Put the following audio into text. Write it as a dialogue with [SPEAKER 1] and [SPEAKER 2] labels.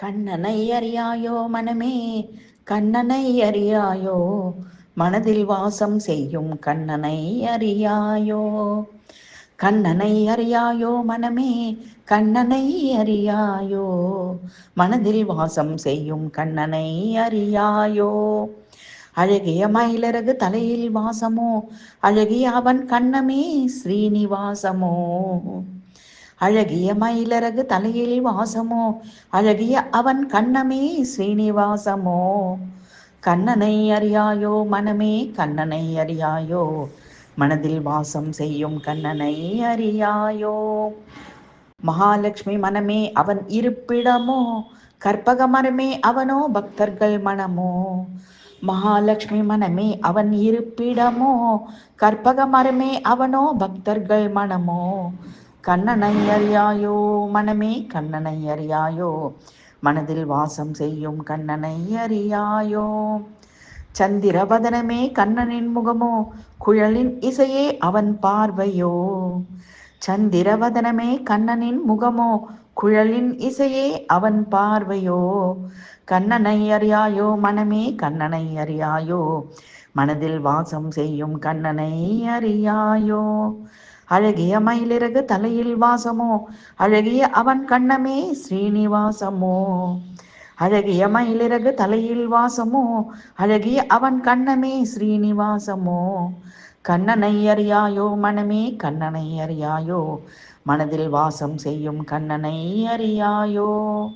[SPEAKER 1] கண்ணனை அறியாயோ மனமே, கண்ணனை அறியாயோ, மனதில் வாசம் செய்யும் கண்ணனை அறியாயோ. கண்ணனை அறியாயோ மனமே, கண்ணனை அறியாயோ, மனதில் வாசம் செய்யும் கண்ணனை அறியாயோ. அழகிய மயிலரகு தலையில் வாசமோ, அழகிய அவன் கண்ணமே ஸ்ரீனிவாசமோ. அழகிய மயிலரகு தலையில் வாசமோ, அழகிய அவன் கண்ணமே ஸ்ரீனிவாசமோ. கண்ணனை அறியாயோ மனமே, கண்ணனை அறியாயோ, மனதில் வாசம் செய்யும் கண்ணனை அறியாயோ. மகாலட்சுமி மனமே அவன் இருப்பிடமோ, கற்பக மரமே அவனோ பக்தர்கள் மனமோ. மகாலட்சுமி மனமே அவன் இருப்பிடமோ, கற்பக மரமே அவனோ பக்தர்கள் மனமோ. கண்ணனை அறியாயோ மனமே, கண்ணனை அறியாயோ, மனதில் வாசம் செய்யும் கண்ணனை அறியாயோ. சந்திரவதனமே கண்ணனின் முகமோ, குழலின் இசையே அவன் பார்வையோ. சந்திரவதனமே கண்ணனின் முகமோ, குழலின் இசையே அவன் பார்வையோ. கண்ணனை அறியாயோ மனமே, கண்ணனை அறியாயோ, மனதில் வாசம் செய்யும் கண்ணனை அறியாயோ. அழகிய மயிலிறகு தலையில் வாசமோ, அழகிய அவன் கண்ணமே ஸ்ரீனிவாசமோ. அழகிய மயிலிறகு தலையில் வாசமோ, அழகிய அவன் கண்ணமே ஸ்ரீனிவாசமோ. கண்ணனை அறியாயோ மனமே, கண்ணனை அறியாயோ, மனதில் வாசம் செய்யும் கண்ணனை அறியாயோ.